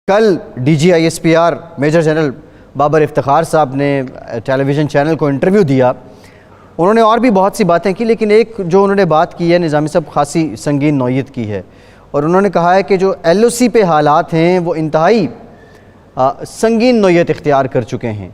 کل D G I S P R major general Babar Iftikhar sahab نے television channel کو interview دیا. انہوں نے اور بھی بہت سی باتیں کی، لیکن ایک جو انہوں نے بات کی ہے نظامی صاحب خاصی سنگین نوعیت کی ہے، اور انہوں نے کہا ہے کہ جو ایل او سی پہ حالات ہیں وہ انتہائی سنگین نوعیت اختیار کر چکے ہیں.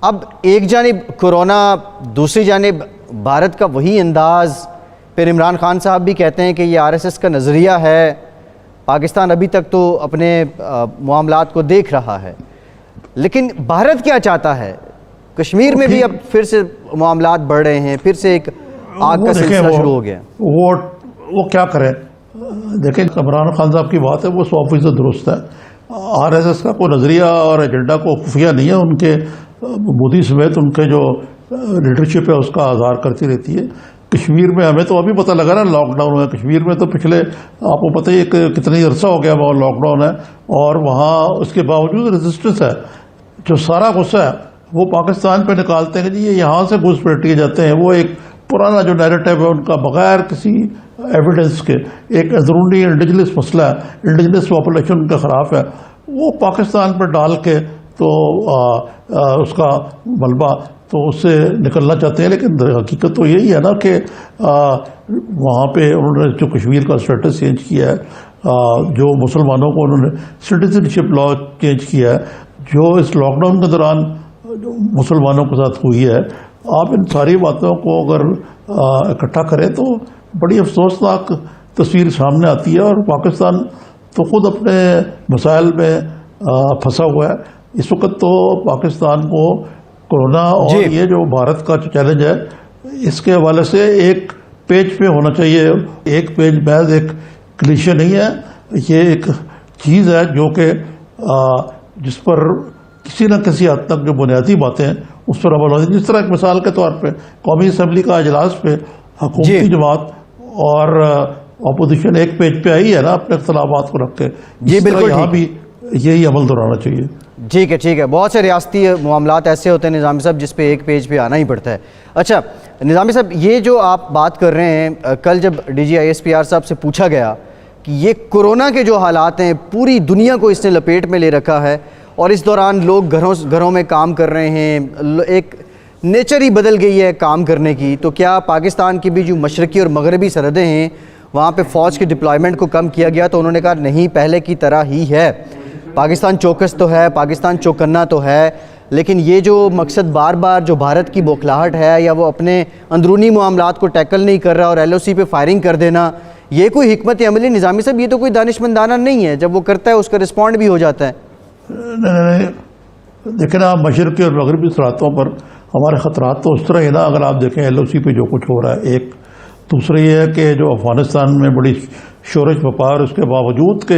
اب ایک جانب کورونا، دوسری جانب بھارت کا وہی انداز، پھر عمران خان صاحب بھی کہتے ہیں کہ یہ آر ایس ایس کا نظریہ ہے. پاکستان ابھی تک تو اپنے معاملات کو دیکھ رہا ہے، لیکن بھارت کیا چاہتا ہے؟ کشمیر میں بھی اب پھر سے معاملات بڑھ رہے ہیں، پھر سے ایک آگ کا سلسلہ شروع ہو گیا. وہ کیا کریں؟ دیکھیں، عمران خان صاحب کی بات ہے وہ 100% درست ہے. آر ایس ایس کا کوئی نظریہ اور ایجنڈا کو خفیہ نہیں ہے. ان کے مودی سمیت ان کے جو لیڈرشپ ہے اس کا آزار کرتی رہتی ہے. کشمیر میں ہمیں تو ابھی پتہ لگا نا لاک ڈاؤن ہے. کشمیر میں تو پچھلے آپ کو پتہ ہی کتنی عرصہ ہو گیا وہ لاک ڈاؤن ہے، اور وہاں اس کے باوجود ریزسٹنس ہے. جو سارا غصہ ہے وہ پاکستان پہ نکالتے ہیں کہ جی یہ یہاں سے گھس پیٹے جاتے ہیں. وہ ایک پرانا جو نیریٹو ہے ان کا بغیر کسی ایویڈنس کے ایک اندرونی انڈیجنس مسئلہ ہے، انڈیجنس پاپولیشن کا خلاف ہے، وہ پاکستان پر ڈال کے تو اس کا ملبہ تو اس سے نکلنا چاہتے ہیں. لیکن حقیقت تو یہی ہے نا کہ وہاں پہ انہوں نے جو کشمیر کا اسٹیٹس چینج کیا ہے، جو مسلمانوں کو انہوں نے سٹیزن شپ لا چینج کیا ہے، جو اس لاک ڈاؤن کے دوران مسلمانوں کے ساتھ ہوئی ہے، آپ ان ساری باتوں کو اگر اکٹھا کریں تو بڑی افسوسناک تصویر سامنے آتی ہے. اور پاکستان تو خود اپنے مسائل میں پھنسا ہوا ہے. اس وقت تو پاکستان کو کورونا اور یہ جو بھارت کا چیلنج ہے اس کے حوالے سے ایک پیج پہ ہونا چاہیے. ایک پیج محض ایک کلیشے نہیں ہے، یہ ایک چیز ہے جو کہ جس پر کسی نہ کسی حد تک جو بنیادی باتیں ہیں اس پر عمل ہوتی ہے. جس طرح ایک مثال کے طور پہ قومی اسمبلی کا اجلاس پہ حکومتی جماعت اور اپوزیشن ایک پیج پہ آئی ہے نا اپنے اختلافات کو رکھ کے. جی بالکل، یہاں بھی یہی عمل دہرانا چاہیے. ٹھیک ہے. بہت سے ریاستی معاملات ایسے ہوتے ہیں نظامی صاحب جس پہ ایک پیج پہ آنا ہی پڑتا ہے. اچھا نظامی صاحب، یہ جو آپ بات کر رہے ہیں، کل جب D G I S P R sahab سے پوچھا گیا کہ یہ کورونا کے جو حالات ہیں پوری دنیا کو اس نے لپیٹ میں لے رکھا ہے، اور اس دوران لوگ گھروں میں کام کر رہے ہیں، ایک نیچر ہی بدل گئی ہے کام کرنے کی، تو کیا پاکستان کی بھی جو مشرقی اور مغربی سرحدیں ہیں وہاں پہ فوج کے ڈپلائمنٹ کو کم کیا گیا؟ تو انہوں نے کہا نہیں، پہلے کی طرح ہی ہے. پاکستان چوکس تو ہے، پاکستان چوکنا تو ہے، لیکن یہ جو مقصد بار بار جو بھارت کی بوکھلاہٹ ہے یا وہ اپنے اندرونی معاملات کو ٹیکل نہیں کر رہا اور ایل او سی پہ فائرنگ کر دینا، یہ کوئی حکمت عملی نظامی صاحب، یہ تو کوئی دانشمندانہ نہیں ہے. جب وہ کرتا ہے اس کا رسپونڈ بھی ہو جاتا ہے. نہیں، دیکھیں نا، مشرقی اور مغربی سرحدوں پر ہمارے خطرات تو اس طرح ہی نا. اگر آپ دیکھیں ایل او سی پہ جو کچھ ہو رہا ہے، ایک دوسرا یہ ہے کہ جو افغانستان میں بڑی شورش بپا اور اس کے باوجود کہ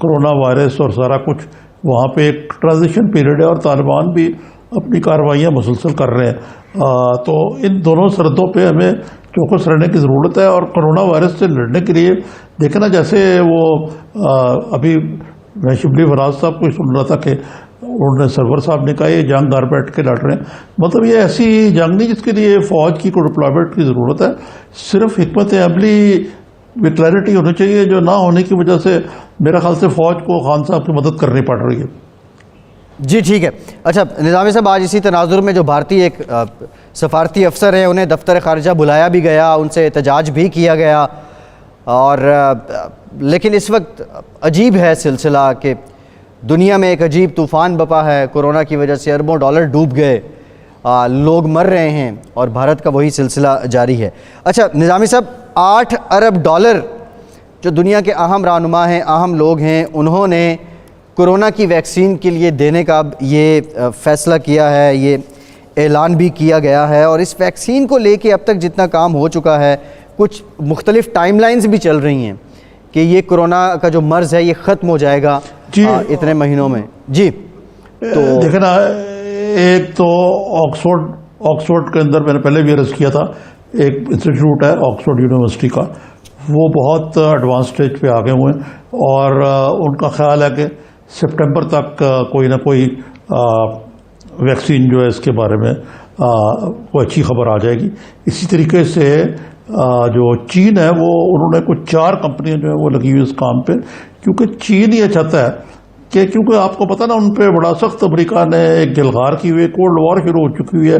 کرونا وائرس اور سارا کچھ وہاں پہ ایک ٹرانزیشن پیریڈ ہے اور طالبان بھی اپنی کارروائیاں مسلسل کر رہے ہیں. تو ان دونوں سرحدوں پہ ہمیں چوکس رہنے کی ضرورت ہے. اور کرونا وائرس سے لڑنے کے لیے دیکھیں نا، جیسے وہ ابھی میں شبلی فراز صاحب کو سن رہا تھا کہ انہوں نے سرور صاحب نے کہا یہ جنگ گھر بیٹھ کے لڑ رہے ہیں. مطلب یہ ایسی جنگ نہیں جس کے لیے فوج کی کوئی ڈپلائمنٹ کی ضرورت ہے. صرف حکمت عملی میں کلیئرٹی ہونی چاہیے، جو نہ ہونے کی وجہ سے میرا خیال سے فوج کو خان صاحب کی مدد کرنی پڑ رہی ہے. جی ٹھیک ہے. اچھا نظامی صاحب، آج اسی تناظر میں جو بھارتی ایک سفارتی افسر ہیں انہیں دفتر خارجہ بلایا بھی گیا، ان سے احتجاج بھی کیا گیا، اور لیکن اس وقت عجیب ہے سلسلہ کہ دنیا میں ایک عجیب طوفان بپا ہے. کورونا کی وجہ سے اربوں ڈالر ڈوب گئے، لوگ مر رہے ہیں، اور بھارت کا وہی سلسلہ جاری ہے. اچھا نظامی صاحب، 8 ارب ڈالر جو دنیا کے اہم رہنما ہیں، اہم لوگ ہیں، انہوں نے کورونا کی ویکسین کے لیے دینے کا یہ فیصلہ کیا ہے، یہ اعلان بھی کیا گیا ہے. اور اس ویکسین کو لے کے اب تک جتنا کام ہو چکا ہے، کچھ مختلف ٹائم لائنز بھی چل رہی ہیں کہ یہ کورونا کا جو مرض ہے یہ ختم ہو جائے گا اتنے مہینوں میں. جی تو دیکھیں نا، ایک تو آکسفورڈ کے اندر میں نے پہلے بھی عرض کیا تھا، ایک انسٹیٹیوٹ ہے آکسفورڈ یونیورسٹی کا، وہ بہت ایڈوانس سٹیج پہ آگے ہوئے ہیں، اور ان کا خیال ہے کہ سپٹمبر تک کوئی نہ کوئی ویکسین جو ہے اس کے بارے میں کوئی اچھی خبر آ جائے گی. اسی طریقے سے جو چین ہے وہ انہوں نے کچھ 4 کمپنیاں جو ہے وہ لگی ہوئی اس کام پہ، کیونکہ چین یہ چاہتا ہے کہ کیونکہ آپ کو پتہ نا ان پہ بڑا سخت امریکہ نے ایک گلغار کی ہوئی کولڈ وار شروع ہو چکی ہوئی ہے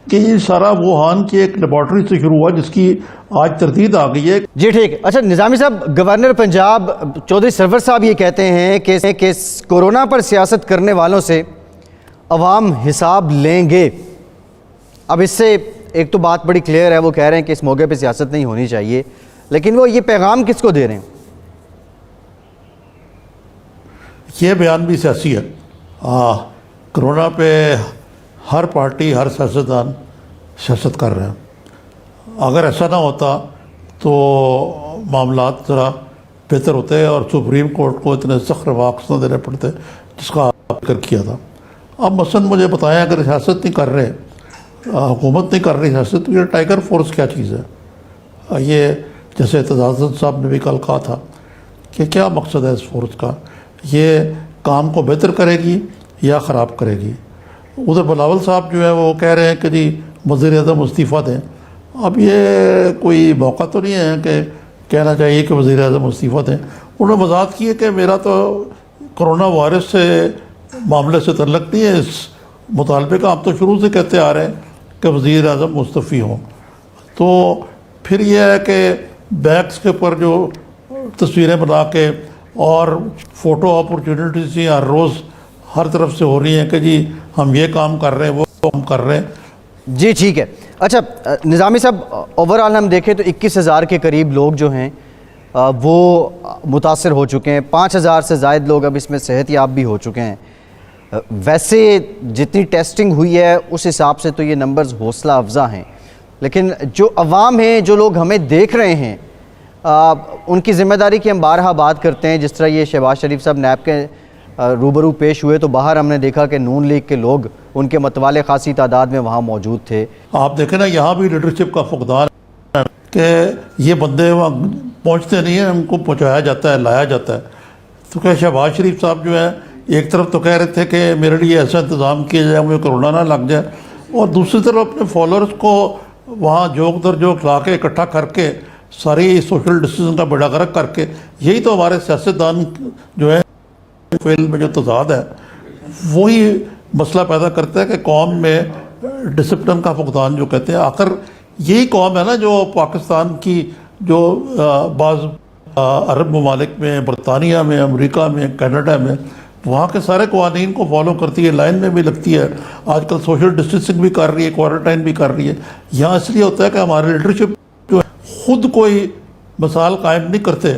کہ یہ سارا ووہان کی ایک لیبارٹری سے شروع ہوا جس کی آج تردید آ گئی ہے. جی ٹھیک. اچھا نظامی صاحب، گورنر پنجاب چودھری سرور صاحب یہ کہتے ہیں کہ کورونا پر سیاست کرنے والوں سے عوام حساب لیں گے. اب اس سے ایک تو بات بڑی کلیئر ہے، وہ کہہ رہے ہیں کہ اس موقع پہ سیاست نہیں ہونی چاہیے، لیکن وہ یہ پیغام کس کو دے رہے ہیں؟ یہ بیان بھی سیاسی ہے. کرونا پہ ہر پارٹی ہر سیاستدان سیاست کر رہے ہیں. اگر ایسا نہ ہوتا تو معاملات ذرا بہتر ہوتے اور سپریم کورٹ کو اتنے سخت ریمارکس نہ دینے پڑتے جس کا آپ ذکر کیا تھا. اب مثلاً مجھے بتائیں، اگر سیاست نہیں کر رہے، حکومت نہیں کر رہی سیاست، تو یہ ٹائیگر فورس کیا چیز ہے؟ یہ جیسے اعتزاز صاحب نے بھی کل کہا تھا کہ کیا مقصد ہے اس فورس کا؟ یہ کام کو بہتر کرے گی یا خراب کرے گی؟ ادھر بلاول صاحب جو ہے وہ کہہ رہے ہیں کہ جی وزیر اعظم استعفیٰ دیں. اب یہ کوئی موقع تو نہیں ہے کہ کہنا چاہیے کہ وزیر اعظم استعفیٰ دیں. انہوں نے وضاحت کی ہے کہ میرا تو کرونا وائرس سے معاملے سے تعلق نہیں ہے. اس مطالبے کا آپ تو شروع سے کہتے آ رہے ہیں کہ وزیر اعظم مستعفی ہوں. تو پھر یہ ہے کہ بیگس کے اوپر جو تصویریں بنا کے اور فوٹو اپرچونیٹیز ہر روز ہر طرف سے ہو رہی ہیں کہ جی ہم یہ کام کر رہے ہیں، وہ کام کر رہے ہیں. جی ٹھیک ہے. اچھا نظامی صاحب، اوورآل ہم دیکھیں تو 21,000 کے قریب لوگ جو ہیں وہ متاثر ہو چکے ہیں. 5,000 سے زائد لوگ اب اس میں صحت یاب بھی ہو چکے ہیں. ویسے جتنی ٹیسٹنگ ہوئی ہے اس حساب سے تو یہ نمبرز حوصلہ افزا ہیں، لیکن جو عوام ہیں، جو لوگ ہمیں دیکھ رہے ہیں، ان کی ذمہ داری کی ہم بارہا بات کرتے ہیں. جس طرح یہ شہباز شریف صاحب نیب کے روبرو پیش ہوئے تو باہر ہم نے دیکھا کہ نون لیگ کے لوگ ان کے متوالے خاصی تعداد میں وہاں موجود تھے. آپ دیکھیں نا، یہاں بھی لیڈرشپ کا فقدان ہے کہ یہ بندے وہاں پہنچتے نہیں ہیں، ان کو پہنچایا جاتا ہے، لایا جاتا ہے. تو کہ شہباز شریف صاحب جو ہے ایک طرف تو کہہ رہے تھے کہ میرے لیے ایسا انتظام کیا جائے مجھے کرونا نہ لگ جائے، اور دوسری طرف اپنے فالوورز کو وہاں جوک در جوک لا کے اکٹھا کر کے ساری سوشل ڈسٹینسنگ کا بیڑا غرق کر کے، یہی تو ہمارے سیاستدان جو ہے فیل میں جو تضاد ہے وہی مسئلہ پیدا کرتا ہے کہ قوم میں ڈسپلن کا فقدان جو کہتے ہیں. آخر یہی قوم ہے نا جو پاکستان کی جو بعض عرب ممالک میں، برطانیہ میں، امریکہ میں، کینیڈا میں وہاں کے سارے قوانین کو فالو کرتی ہے، لائن میں بھی لگتی ہے، آج کل سوشل ڈسٹینسنگ بھی کر رہی ہے، کوارنٹائن بھی کر رہی ہے. یہاں اس لیے ہوتا ہے کہ ہمارے لیڈرشپ جو ہے خود کوئی مثال قائم نہیں کرتے.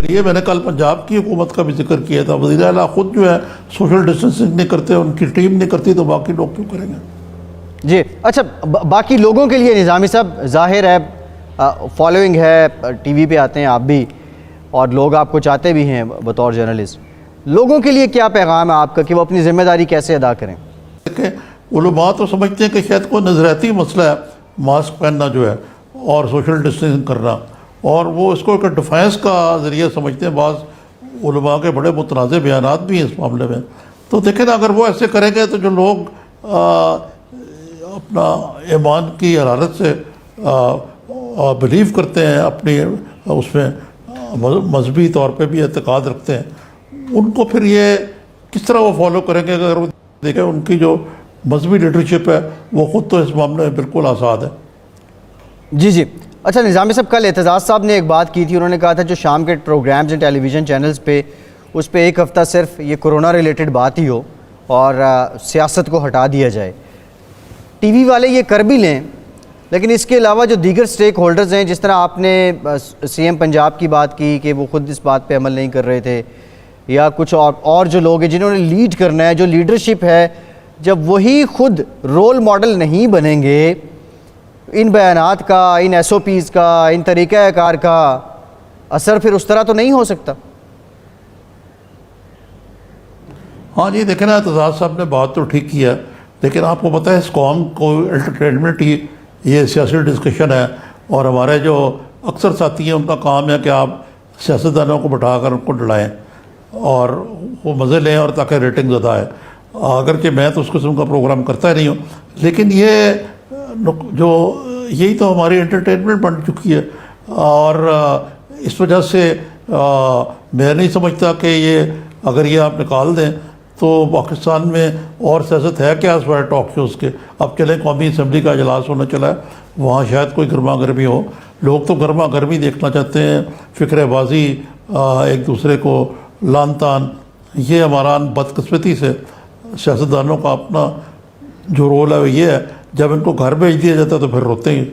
یہ میں نے کل پنجاب کی حکومت کا بھی ذکر کیا تھا، وزیر اعلیٰ خود جو ہے سوشل ڈسٹینسنگ نہیں کرتے، ان کی ٹیم نہیں کرتی، تو باقی لوگ کیوں کریں گے؟ جی اچھا، باقی لوگوں کے لیے نظامی صاحب، ظاہر ہے فالوئنگ ہے، ٹی وی پہ آتے ہیں آپ بھی اور لوگ آپ کو چاہتے بھی ہیں بطور جرنلسٹ، لوگوں کے لیے کیا پیغام ہے آپ کا کہ وہ اپنی ذمہ داری کیسے ادا کریں؟ علماء تو سمجھتے ہیں کہ شاید کوئی نظریاتی مسئلہ ہے ماسک پہننا جو ہے اور سوشل ڈسٹینسنگ کرنا، اور وہ اس کو ایک ڈیفینس کا ذریعہ سمجھتے ہیں. بعض علماء کے بڑے متنازع بیانات بھی ہیں اس معاملے میں. تو دیکھیں نا، اگر وہ ایسے کریں گے تو جو لوگ اپنا ایمان کی حرارت سے بلیو کرتے ہیں، اپنی اس میں مذہبی طور پہ بھی اعتقاد رکھتے ہیں، ان کو پھر یہ کس طرح وہ فالو کریں گے؟ اگر وہ دیکھیں ان کی جو مذہبی لیڈرشپ ہے وہ خود تو اس معاملے میں بالکل آزاد ہے. جی جی. اچھا نظامی صاحب، کل اعتزاز صاحب نے ایک بات کی تھی، انہوں نے کہا تھا جو شام کے پروگرامز ہیں ٹیلی ویژن چینلز پہ، اس پہ ایک ہفتہ صرف یہ کرونا ریلیٹڈ بات ہی ہو اور سیاست کو ہٹا دیا جائے. ٹی وی والے یہ کر بھی لیں، لیکن اس کے علاوہ جو دیگر سٹیک ہولڈرز ہیں، جس طرح آپ نے سی ایم پنجاب کی بات کی کہ وہ خود اس بات پہ عمل نہیں کر رہے تھے، یا کچھ اور جو لوگ ہیں جنہوں نے لیڈ کرنا ہے، جو لیڈرشپ ہے، جب وہی خود رول ماڈل نہیں بنیں گے ان بیانات کا، ان ایس او پیز کا، ان طریقہ کار کا، اثر پھر اس طرح تو نہیں ہو سکتا. ہاں جی، دیکھیں نا، اعتزاز صاحب نے بات تو ٹھیک کی ہے، لیکن آپ کو پتہ ہے اس قوم کو انٹرٹینمنٹ ہی یہ سیاسی ڈسکشن ہے، اور ہمارے جو اکثر ساتھی ہیں ان کا کام ہے کہ آپ سیاستدانوں کو بٹھا کر ان کو ڈلائیں اور وہ مزے لیں اور تاکہ ریٹنگ زیادہ آئے. اگرچہ میں تو اس قسم کا پروگرام کرتا ہی نہیں ہوں، لیکن یہ جو یہی تو ہماری انٹرٹینمنٹ بن چکی ہے، اور اس وجہ سے میں نہیں سمجھتا کہ یہ اگر یہ آپ نکال دیں تو پاکستان میں اور سیاست ہے کیا سوائے ٹاک شوز کے. اب چلیں قومی اسمبلی کا اجلاس ہونا چلا ہے, وہاں شاید کوئی گرما گرمی ہو. لوگ تو گرما گرمی دیکھنا چاہتے ہیں, فکر بازی, ایک دوسرے کو لان تان. یہ ہمارا بدقسمتی سے سیاستدانوں کا اپنا جو رول ہے وہ یہ ہے, جب ان کو گھر بھیج دیا جاتا ہے تو پھر روتے ہیں.